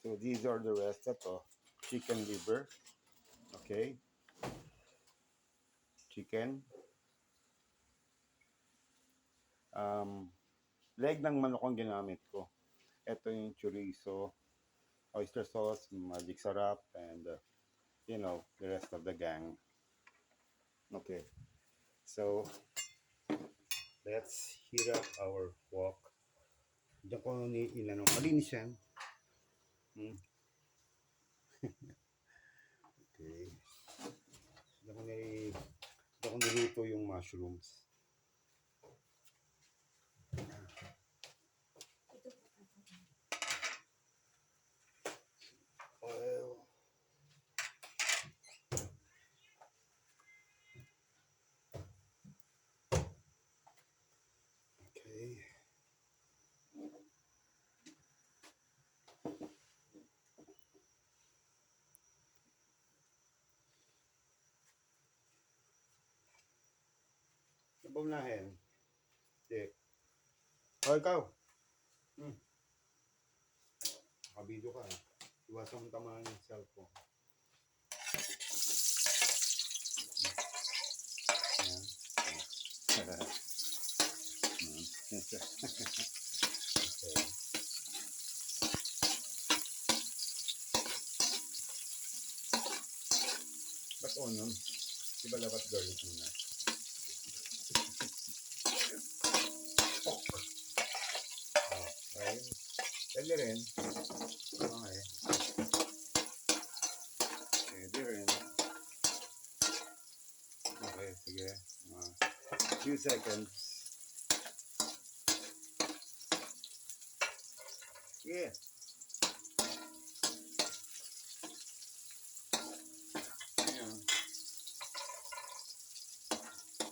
So these are the rest of chicken liver. Okay. Chicken. Leg ng manok ang ginamit ko. Ito yung chorizo, oyster sauce, magic sarap, and you know, the rest of the gang. Okay. So, let's heat up our wok. Diyan ko malinis yan. Okay. Diyan ko niluto yung mushrooms. Oil. Okay. Nabunahin. Okay. O, ikaw. Nakabidyo ka. Iwasan mong tamaan yung cellphone. Ayan. Okay. Ba't onion? Diba dapat garlic muna? Okay. Pwede rin. Okay. Pwede rin. Okay, sige. Few seconds. Yeah. Ayan.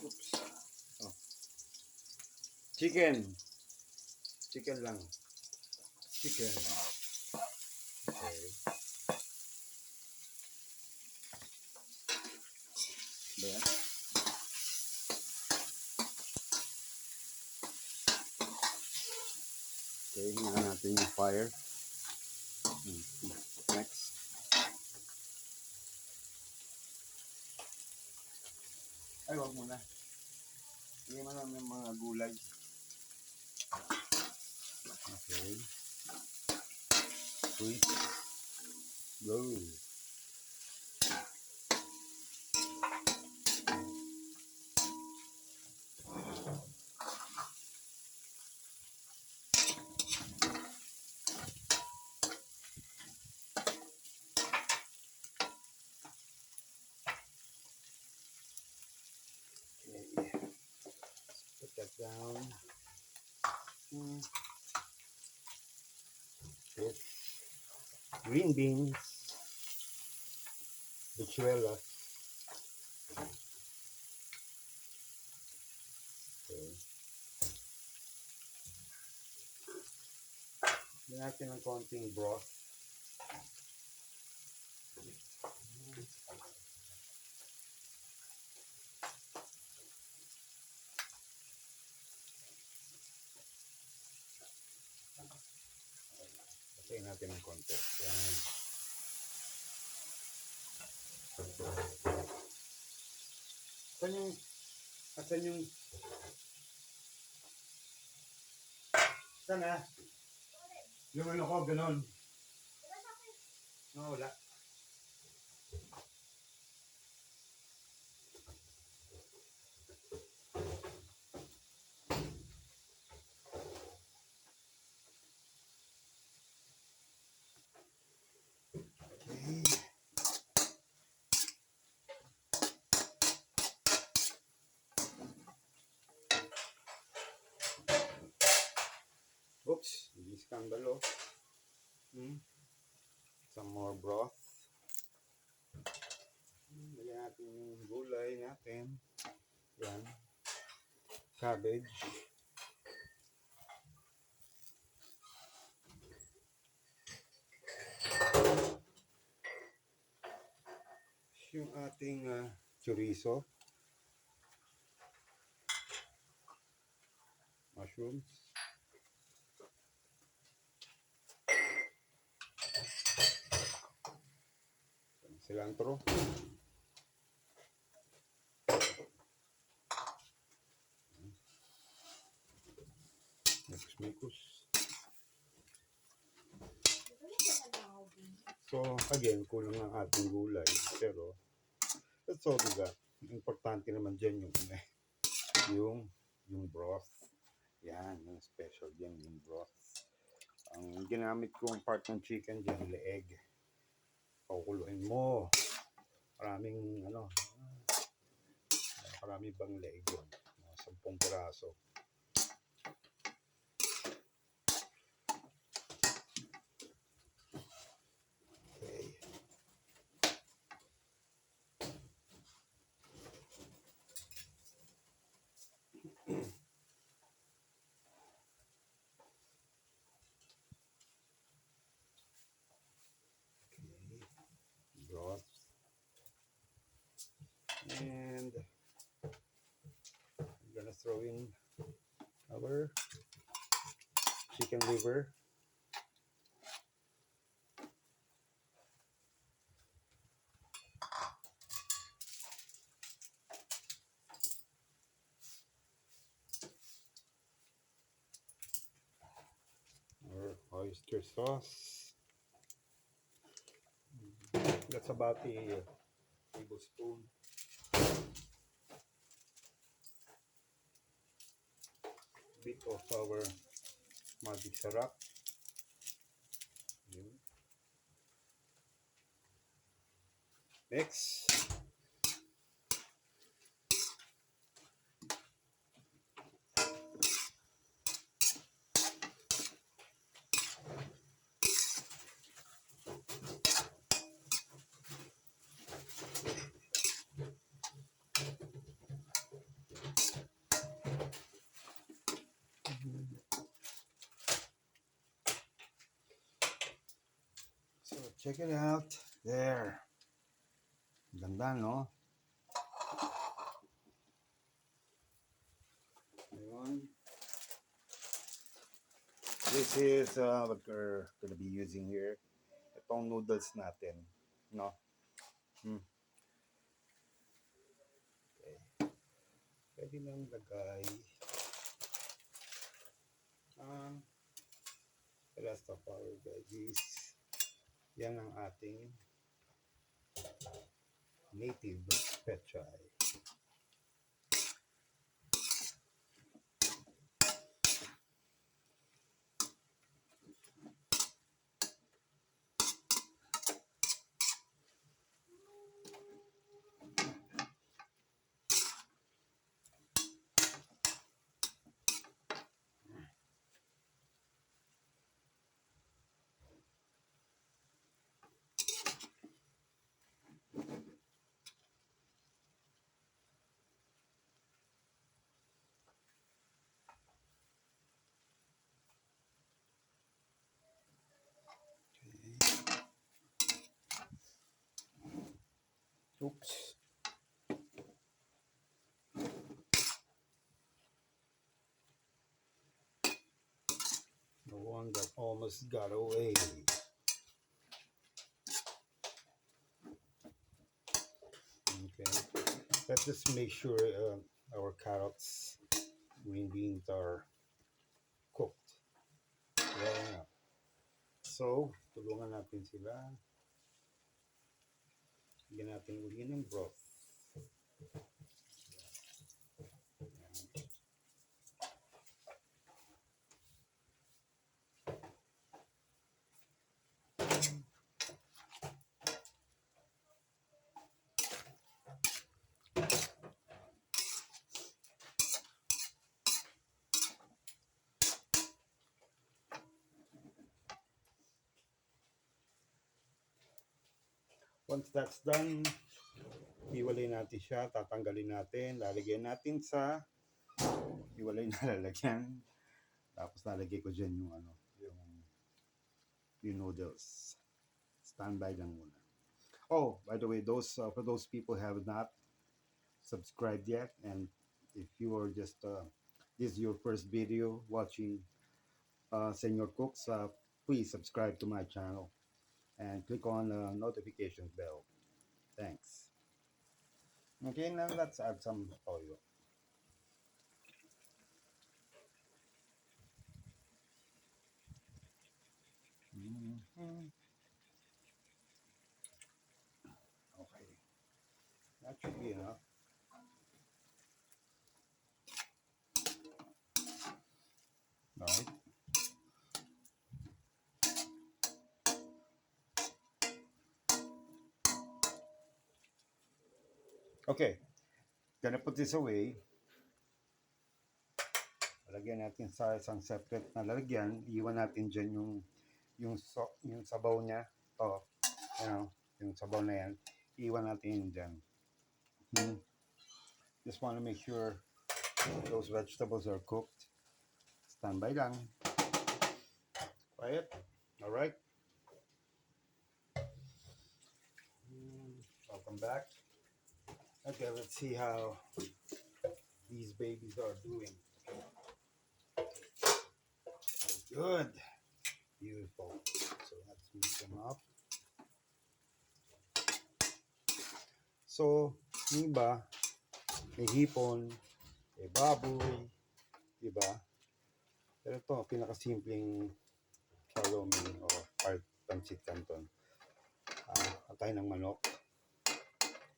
Oops. Oh. Chicken. Chicken lang. Chicken. Okay. Ayan. Okay, hingaan natin yung fire. Next. Ay, wag muna. Hindi mo naman yung mga gulay. Okay. Sweet. Go. Okay. Put that down. This green beans, bichuelas. Okay. Lagyan natin ng konting broth. Patayin natin ng konti. Yan. Asan yung saan yung ano ko, ganun. No, wala. Okay. Oops, hindi skandalo. Some more broth. Lagyan natin yung gulay natin. Yan. Cabbage. Yung ating chorizo. Mushrooms. cilantro, mikus. So, again, kulang ang ating gulay. Pero, that's all we got. Importante naman dyan yung, yung broth. Yan, yung special dyan, yung broth. Ang ginamit kong part ng chicken dyan, leeg. Pakukuluin mo. Maraming, marami bang leeg yun? 10 piraso. Okay. Broth. And I'm gonna throw in our chicken liver. Our oyster sauce. That's about a tablespoon. Bit of our magic sarap. Mix. So check it out. There. Ganda, no? Ayun. This is what we're gonna be using here. Itong noodles natin, no? Okay. Pwede nang lagay the rest of our veggies. Yan ang ating native pechay. Oops. The one that almost got away. Okay. Let's just make sure our carrots, green beans are cooked. Yeah. So, tulungan natin sila. Bigyan natin uli ng broth. Once that's done, hiwalay natin siya, tatanggalin natin, lalagyan natin sa hiwalay na lalagyan. Tapos lalagay ko dyan yung noodles. Standby lang muna. Oh, by the way, for those people who have not subscribed yet, and if you are just this is your first video watching Senor Cooks, please subscribe to my channel and click on the notification bell. Thanks. Okay, now let's add some toyo. Mhm. Okay, that should be enough. All right. Okay, gonna put this away. Lagyan natin sa isang separate na lalagyan. Iwan natin dyan yung sabaw niya. To, you know, yung sabaw na yan. Iwan natin yun dyan. Hmm. Just want to make sure those vegetables are cooked. Standby lang. Quiet. All right. Welcome back. Okay, let's see how these babies are doing. Good. Beautiful. So let's mix them up. So, yung iba, may hipon, may baboy, diba? Pero ito, pinakasimpleng shallow mein o part pancit canton. Atay ng manok,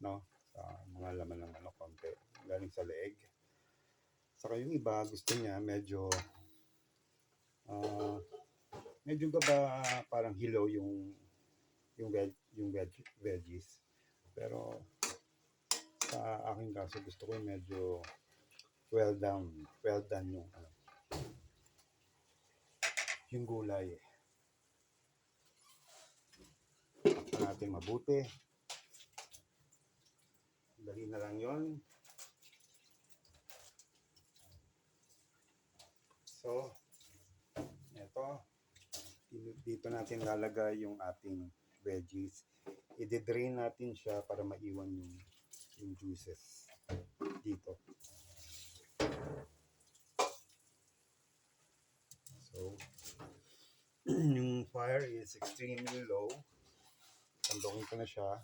no? Sa mga laman ng manok, konti. Galing sa leeg. Saka yung iba, gusto niya medyo gaba parang hilaw yung veggies. Pero sa aking kaso, gusto ko yung medyo well done yung gulay. Takpan natin mabuti. Dali na lang yon. So, eto, dito natin lalagay yung ating veggies. I-drain natin siya para maiwan yung juices dito. So, yung fire is extremely low. Tandungin ko na siya.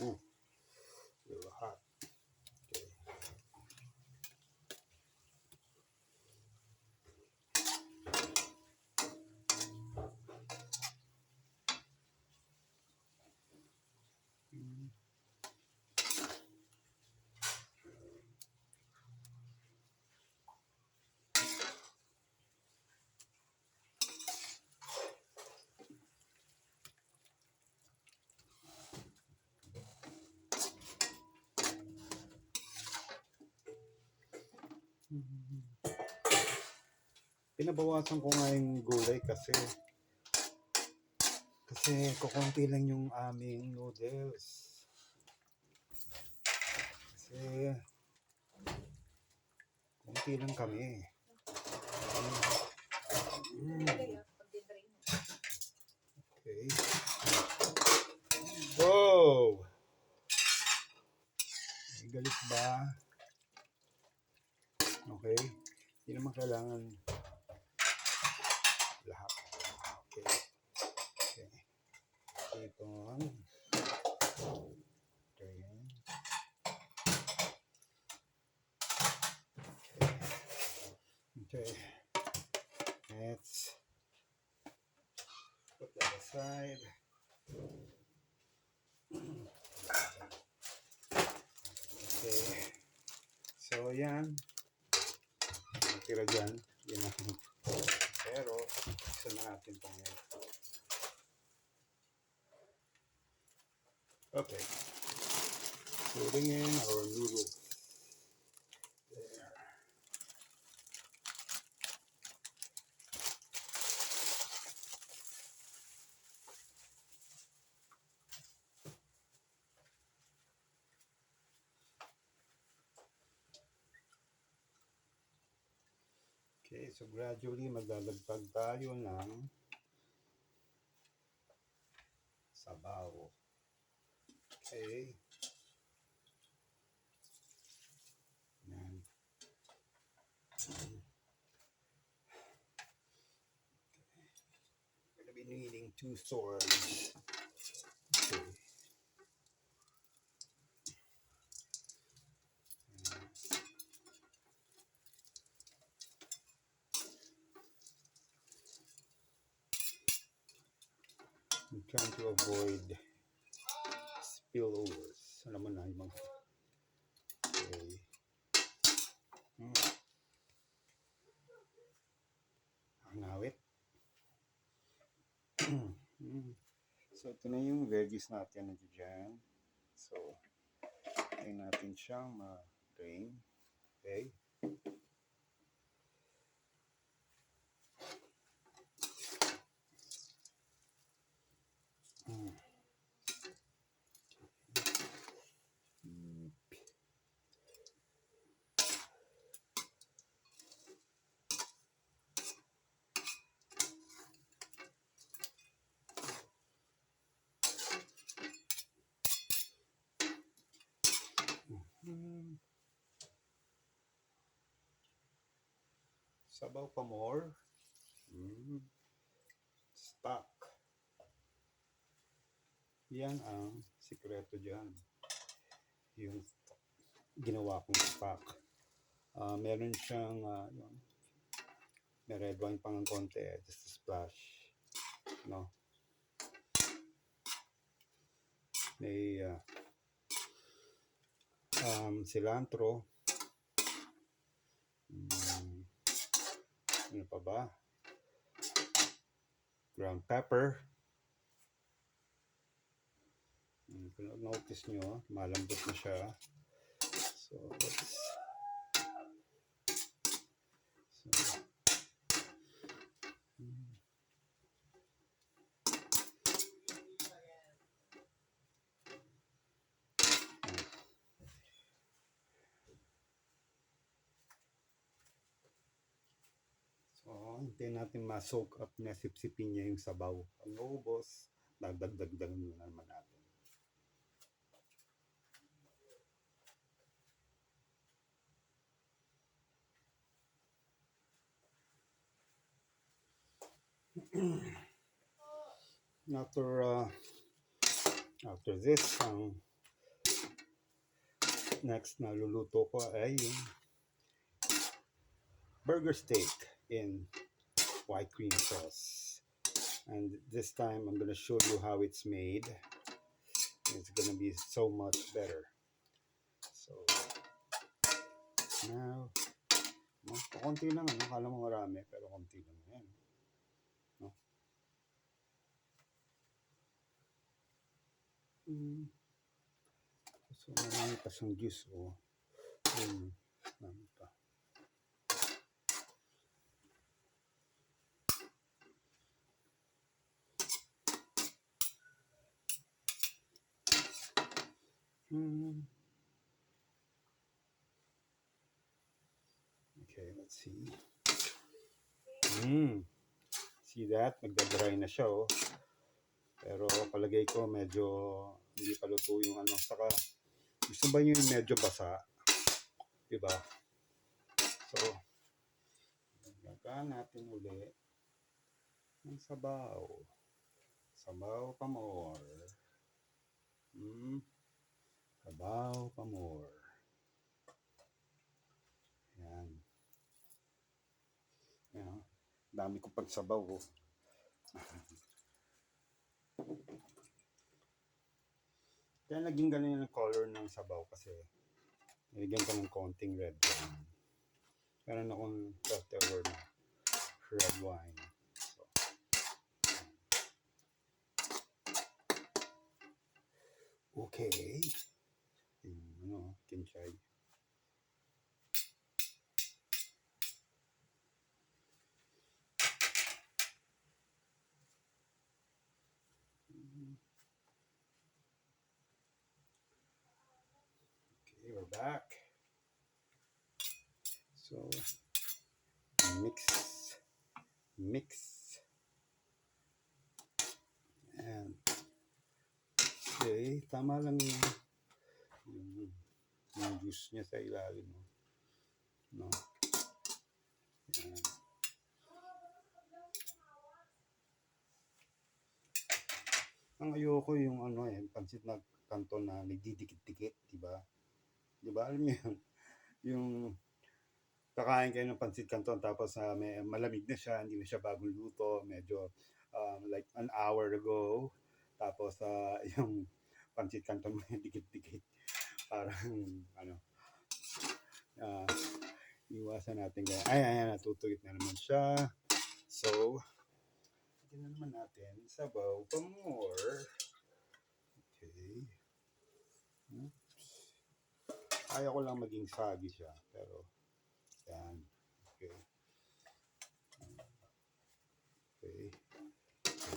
Ooh, a little hot. Okay. Pinabawasan ko nga yung gulay kasi kukunti lang yung aming noodles. Kasi kunti lang kami. Okay. Whoa! May galit ba? Okay. Hindi naman kailangan lahat. Okay. Okay. Ito. Okay. Okay. Let's put that aside. Okay. So, yan. Tira dyan. Yan natin. Pero, isa na natin itong yan. Okay. Putting in our noodles. There. Okay, so gradually magdadagdag tayo ng sabaw. Okay. Yan. 2 swords. Okay. I'm trying to avoid spillovers. Alam mo na yung mga... Okay. Ang awit. So, ito na yung veggies natin na dyan. So, tayo natin siyang ma-drain. Okay. Sabaw pa more. Stock. Yan ang sikreto dyan. Yung ginawa kong stock. Meron siyang yun, may red wine pang ng konti, just a splash. No? May cilantro. Ano pa ba? Ground pepper. Kung notice nyo, malambot na siya. So, let's... So, hintayin natin ma-soak up na, sipsipin niya yung sabaw. Pag naubos, dagdag-dagdag na naman natin. After this, next na luluto ko ay yung burger steak in white cream sauce. And this time I'm gonna show you how it's made. It's gonna be so much better. So now, konti lang, akala mo marami, pero konti lang yan. No? So marami pa siyang juice. Marami pa. Okay, let's see. See that? Nagda-dry na siya, oh. Pero palagay ko medyo hindi pa luto yung ano. Saka gusto ba yung medyo basa? Diba? So, lagyan natin uli ng sabaw. Sabaw pa more. Sabaw pa more. Yan. Yan. Dami ko pang sabaw, oh. Kaya naging ganun yung color ng sabaw kasi nilagyan ko ng konting red wine. Meron akong leftover na red wine. So, okay. Kinchay. Okay, we're back. So, mix. And, okay, tama lang yung juice niya sa ilalim. No? Yan. Ang ayoko yung ano eh, pansit na kanton na nagdidikit-dikit, di ba? Di ba? Alam niyo yun? Yung kakain kayo ng pansit canton tapos may malamig na siya, hindi na siya bagong luto, medyo like an hour ago. Tapos yung pansit canton mo dikit-dikit. Parang ano, uh, iwasan natin kaya. Ay, ayan, natutuyot na naman siya. So, hindi na naman natin sabaw pa more. Okay. Oops. Ayaw ko lang maging sagi siya. Pero, yan. Okay. Okay.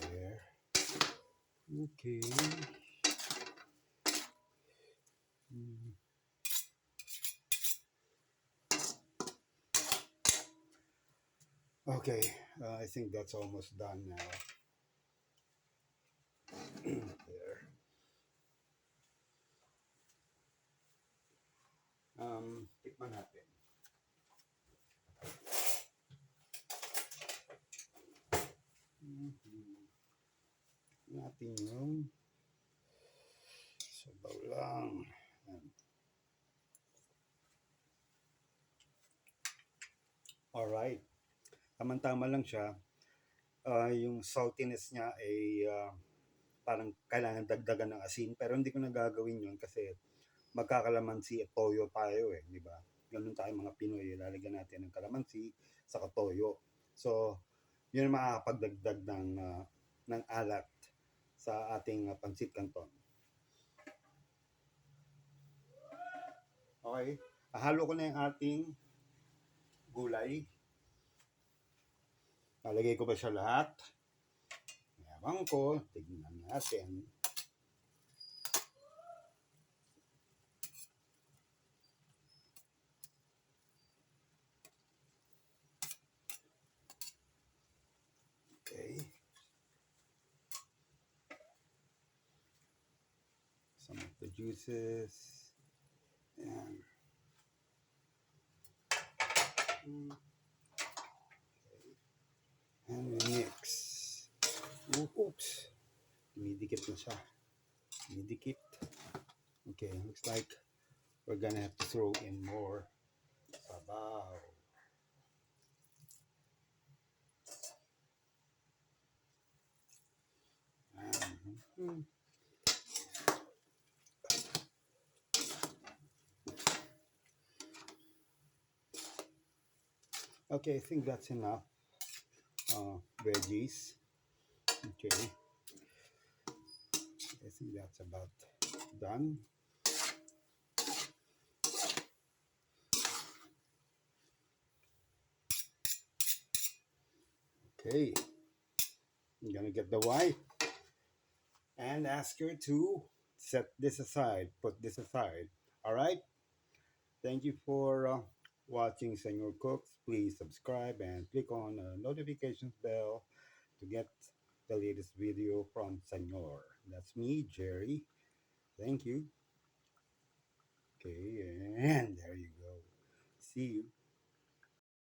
There. Okay. Mm. Okay, I think that's almost done now. There. Tikman natin. Natin yung sabaw lang. Alright. Tama-tama lang siya. Yung saltiness niya ay parang kailangan dagdagan ng asin. Pero hindi ko na gagawin yun kasi magkakalamansi at toyo tayo eh. Di ba? Ganun tayo mga Pinoy. Lalagyan natin ng kalamansi sa toyo. So, yun makakapagdagdag ng alat sa ating pansit canton. Okay. Halo ko na yung ating gulay. Nalagay ko ba siya lahat? Ewan ko. Tignan natin. Okay. Some of the juices. And and we mix. Oops. Dumidikit na siya. Dumidikit. Okay, looks like we're gonna have to throw in more sabaw. Okay, I think that's enough. Veggies. Okay. I think that's about done. Okay. I'm gonna get the wife and ask her to set this aside, put this aside. All right. Thank you for watching Senor Cooks. Please subscribe and click on the notifications bell to get the latest video from Senor. That's me, Jerry. Thank you. Okay, and there you go. See you.